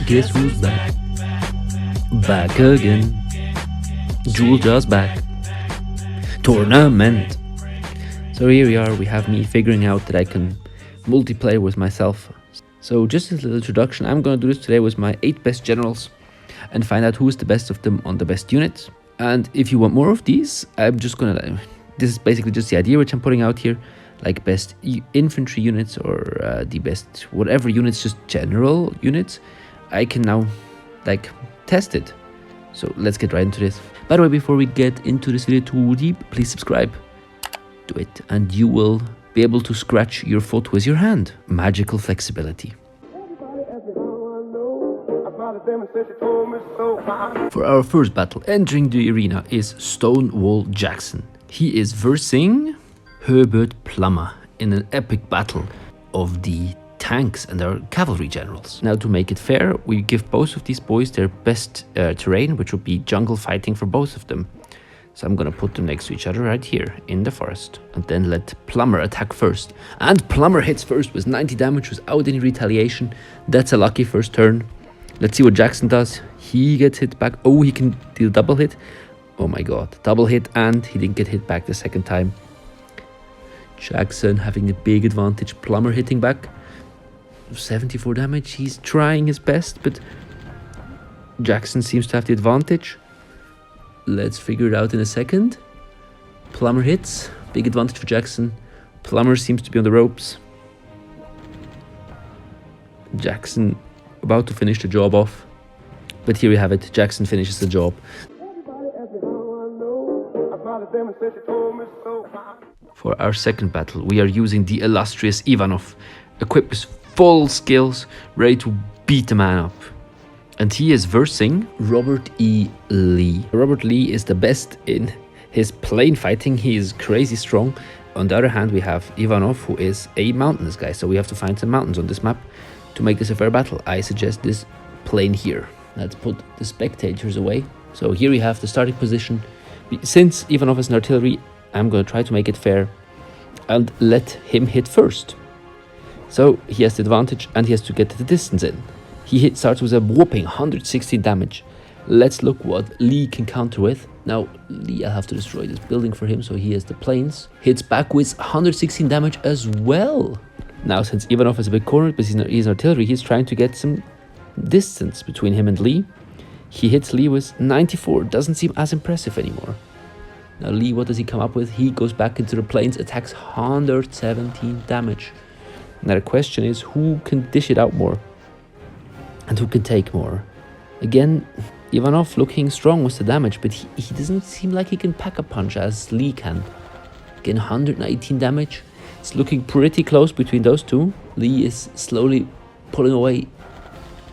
Guess who's back? Back again. Juljas back. Tournament. So here we are, we have me figuring out that I can multiplayer with myself. So just as a little introduction, I'm going to do this today with my 8 best generals and find out who is the best of them on the best units. And if you want more of these, I'm just going to... This is basically just the idea which I'm putting out here. Like best infantry units or the best whatever units, just general units. I can now like test it. So let's get right into this. By the way, before we get into this video too deep, please subscribe. Do it and you will be able to scratch your foot with your hand. Magical flexibility. For our first battle, entering the arena is Stonewall Jackson. He is versing Herbert Plummer in an epic battle of the tanks and our cavalry generals. Now, to make it fair, we give both of these boys their best terrain, which would be jungle fighting for both of them. So I'm gonna put them next to each other right here in the forest and then let Plummer attack first. And Plummer hits first with 90 damage without any retaliation. That's a lucky first turn. Let's see what Jackson does. He gets hit back. Oh, he can deal double hit. Oh my god, double hit, and he didn't get hit back the second time. Jackson having a big advantage. Plummer hitting back. 74 damage. He's trying his best, but Jackson seems to have the advantage. Let's figure it out in a second. Plummer hits. Big advantage for Jackson. Plummer seems to be on the ropes. Jackson about to finish the job off. But here we have it. Jackson finishes the job. For our second battle, we are using the illustrious Evenoff, equipped with full skills, ready to beat the man up. And he is versing Robert E. Lee. Robert Lee is the best in his plane fighting. He is crazy strong. On the other hand, we have Evenoff, who is a mountainous guy. So we have to find some mountains on this map to make this a fair battle. I suggest this plane here. Let's put the spectators away. So here we have the starting position. Since Evenoff is an artillery, I'm going to try to make it fair and let him hit first. So he has the advantage and he has to get the distance in. He starts with a whopping 116 damage. Let's look what Lee can counter with. Now, Lee, I'll have to destroy this building for him, so he has the planes. Hits back with 116 damage as well. Now, since Evenoff is a bit cornered, but he's an artillery, he's trying to get some distance between him and Lee. He hits Lee with 94. Doesn't seem as impressive anymore. Now, Lee, what does he come up with? He goes back into the planes, attacks 117 damage. Now, the question is, who can dish it out more? And who can take more? Again, Evenoff looking strong with the damage, but he doesn't seem like he can pack a punch as Lee can. Again, 119 damage. It's looking pretty close between those two. Lee is slowly pulling away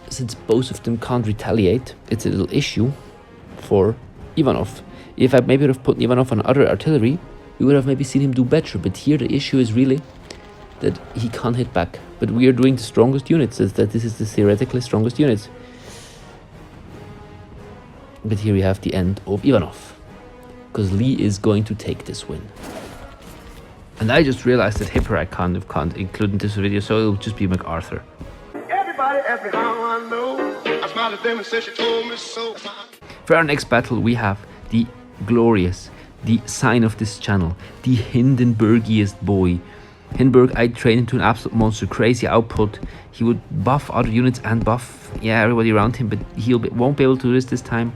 since both of them can't retaliate. It's a little issue for Evenoff. If I maybe would have put Evenoff on other artillery, we would have maybe seen him do better. But here the issue is really that he can't hit back. But we are doing the strongest units, that this is the theoretically strongest units. But here we have the end of Evenoff, because Lee is going to take this win. And I just realized that Hipper I can't include in this video, so it'll just be MacArthur. Everybody asked me how I know. I smiled at them and said she told me so. For our next battle, we have the glorious, the sign of this channel, the Hindenburgiest boy. Hindenburg, I trained into an absolute monster, crazy output. He would buff other units and buff, everybody around him, but won't be able to do this time.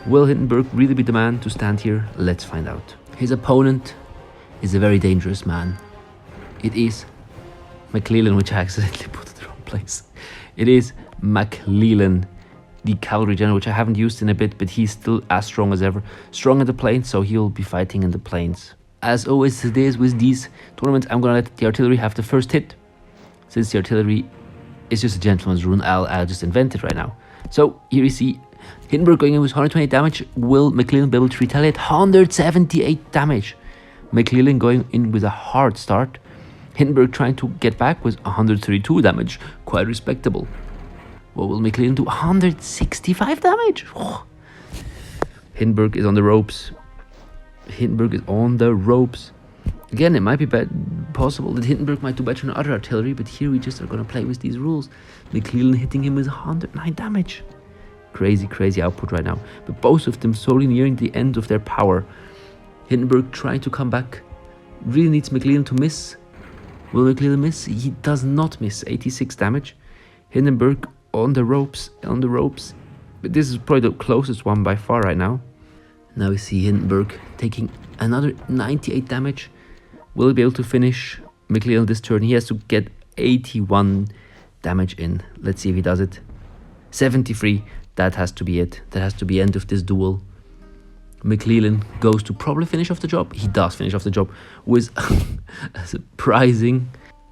Will Hindenburg really be the man to stand here? Let's find out. His opponent is a very dangerous man. It is McClellan, which I accidentally put in the wrong place. It is McClellan, the cavalry general, which I haven't used in a bit, but he's still as strong as ever. Strong in the plains, so he'll be fighting in the plains. As always it is with these tournaments, I'm going to let the artillery have the first hit. Since the artillery is just a gentleman's rune, I'll just invent it right now. So here you see Hindenburg going in with 120 damage. Will McClellan be able to retaliate? 178 damage. McClellan going in with a hard start. Hindenburg trying to get back with 132 damage. Quite respectable. What will McClellan do? 165 damage. Oh. Hindenburg is on the ropes. Hindenburg is on the ropes. Again, it might be possible that Hindenburg might do better than other artillery, but here we just are going to play with these rules. McClellan hitting him with 109 damage. Crazy, crazy output right now. But both of them slowly nearing the end of their power. Hindenburg trying to come back. Really needs McClellan to miss. Will McClellan miss? He does not miss. 86 damage. Hindenburg on the ropes, But this is probably the closest one by far right now. Now we see Hindenburg taking another 98 damage. Will he be able to finish McClellan this turn? He has to get 81 damage in. Let's see if he does it. 73. That has to be it. That has to be end of this duel. McClellan goes to probably finish off the job. He does finish off the job with a surprising...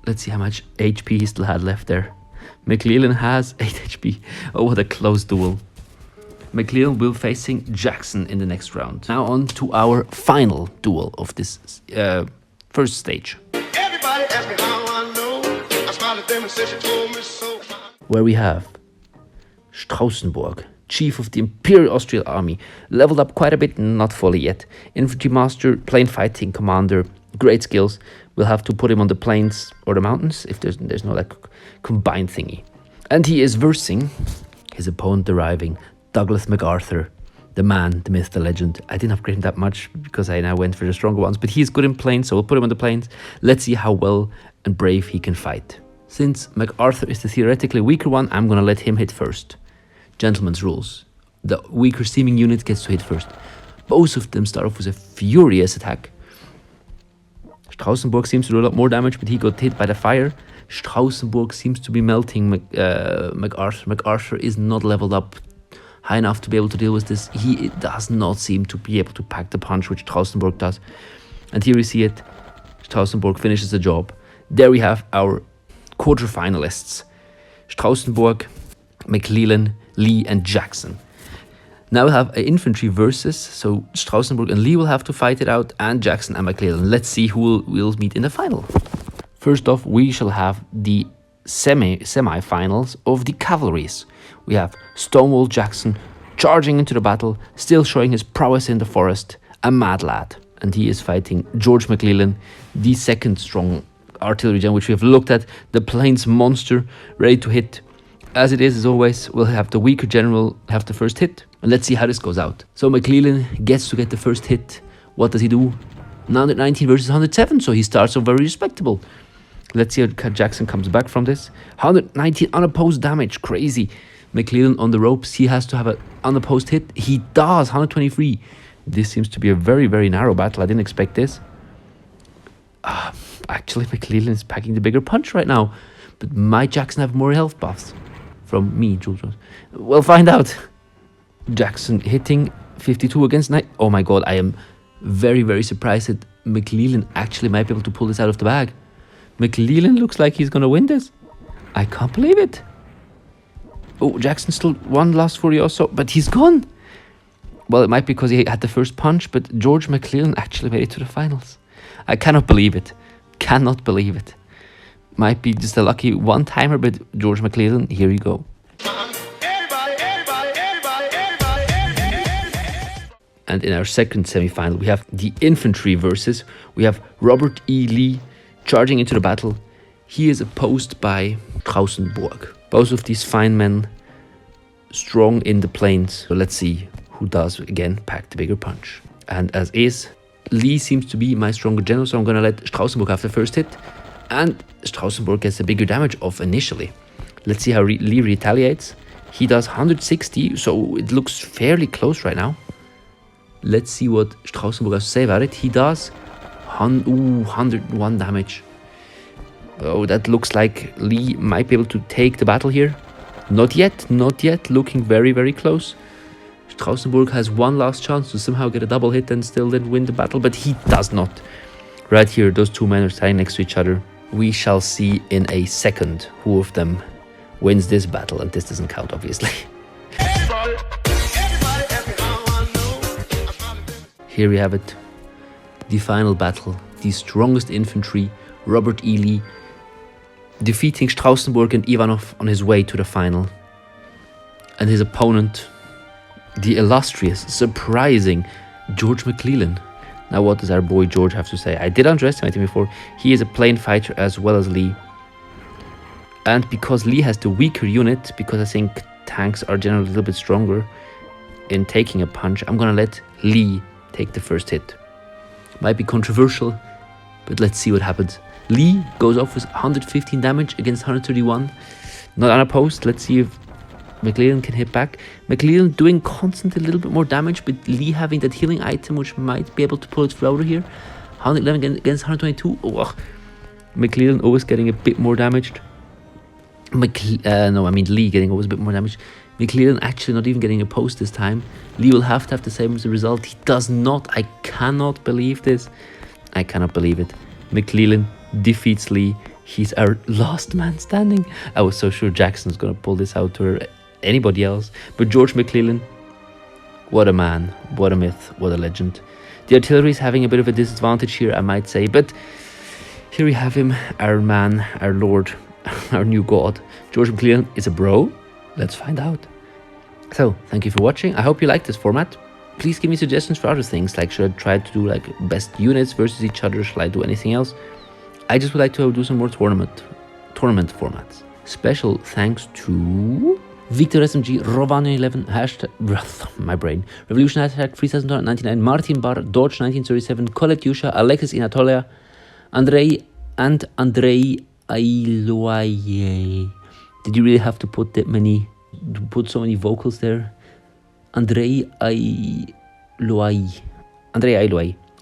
Let's see how much HP he still had left there. McClellan has 8 HP. Oh, what a close duel. McClellan will facing Jackson in the next round. Now on to our final duel of this first stage. Everybody ask me how I know. I smiled at them and said she told me so. Where we have Strasburg, chief of the Imperial Austrian Army, leveled up quite a bit, not fully yet. Infantry master, plane fighting commander, great skills. We'll have to put him on the plains or the mountains if there's no like combined thingy. And he is versing his opponent arriving, Douglas MacArthur, the man, the myth, the legend. I didn't upgrade him that much because I now went for the stronger ones, but he's good in planes, so we'll put him on the plains. Let's see how well and brave he can fight. Since MacArthur is the theoretically weaker one, I'm gonna let him hit first. Gentleman's rules. The weaker seeming unit gets to hit first. Both of them start off with a furious attack. Strasburg seems to do a lot more damage, but he got hit by the fire. Strasburg seems to be melting MacArthur. MacArthur is not leveled up high enough to be able to deal with this. He does not seem to be able to pack the punch which Strasburg does. And here we see it. Strasburg finishes the job. There we have our quarterfinalists. Strasburg, McClellan, Lee and Jackson. Now we'll have an infantry versus, so Strasburg and Lee will have to fight it out, and Jackson and McClellan. Let's see who will meet in the final. First off, we shall have the semi-finals of the cavalries. We have Stonewall Jackson charging into the battle, still showing his prowess in the forest, a mad lad. And he is fighting George McClellan, the second strong artillery general, which we have looked at, the plains monster, ready to hit. As it is, as always, we'll have the weaker general have the first hit. And let's see how this goes out. So McClellan gets to get the first hit. What does he do? 119 versus 107, so he starts off very respectable. Let's see how Jackson comes back from this. 119 unopposed damage, crazy. McClellan on the ropes, he has to have an unopposed hit. He does, 123. This seems to be a very, very narrow battle. I didn't expect this. Actually, McClellan is packing the bigger punch right now. But might Jackson have more health buffs? From me, juljas. We'll find out. Jackson hitting 52 against 9. Oh my god, I am very, very surprised that McClellan actually might be able to pull this out of the bag. McClellan looks like he's going to win this. I can't believe it. Oh, Jackson still one last Furioso, but he's gone. Well, it might be because he had the first punch, but George McClellan actually made it to the finals. I cannot believe it. Cannot believe it. Might be just a lucky one-timer, but George McClellan, here you go. And in our second semi-final, we have the infantry versus. We have Robert E. Lee charging into the battle. He is opposed by Strasburg. Both of these fine men, strong in the plains. So let's see who does, again, pack the bigger punch. And as is, Lee seems to be my stronger general, so I'm going to let Strasburg have the first hit. And Strasburg gets a bigger damage off initially. Let's see how Lee retaliates. He does 160, so it looks fairly close right now. Let's see what Strasburg has to say about it. He does 101 damage. Oh, that looks like Lee might be able to take the battle here. Not yet, not yet. Looking very, very close. Strasburg has one last chance to somehow get a double hit and still then win the battle, but he does not. Right here, those two men are standing next to each other. We shall see in a second who of them wins this battle, and this doesn't count, obviously. Here we have it. The final battle. The strongest infantry, Robert E. Lee, defeating Strasburg and Evenoff on his way to the final. And his opponent, the illustrious, surprising George McClellan. Now what does our boy George have to say? I did underestimate him before. He is a plane fighter as well as Lee. And because Lee has the weaker unit, because I think tanks are generally a little bit stronger in taking a punch, I'm gonna let Lee take the first hit. Might be controversial, but let's see what happens. Lee goes off with 115 damage against 131. Not unopposed. Let's see if McClellan can hit back. McClellan doing constantly a little bit more damage, but Lee having that healing item, which might be able to pull it through out of here. 111 against 122. Oh, McClellan always getting a bit more damaged. Lee getting always a bit more damage. McClellan actually not even getting opposed this time. Lee will have to have the same as the result. He does not. I cannot believe this. I cannot believe it. McClellan defeats Lee. He's our last man standing. I was so sure Jackson's gonna pull this out or anybody else. But George McClellan, what a man, what a myth, what a legend. The artillery is having a bit of a disadvantage here, I might say. But here we have him, our man, our lord, our new god. George McClellan is a bro. Let's find out. So, thank you for watching. I hope you like this format. Please give me suggestions for other things, like should I try to do like best units versus each other? Should I do anything else? I just would like to do some more tournament formats. Special thanks to Victor SMG, Rovano11, hashtag, my brain, Revolution hashtag 3099, Martin Bar, Dodge 1937, Colette Yusha, Alexis Inatolia, Andrei Ailoaye. Did you really have to put so many vocals there? Andrei Ailoaye.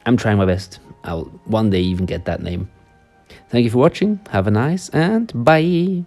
I'm trying my best. I'll one day even get that name. Thank you for watching. Have a nice and bye.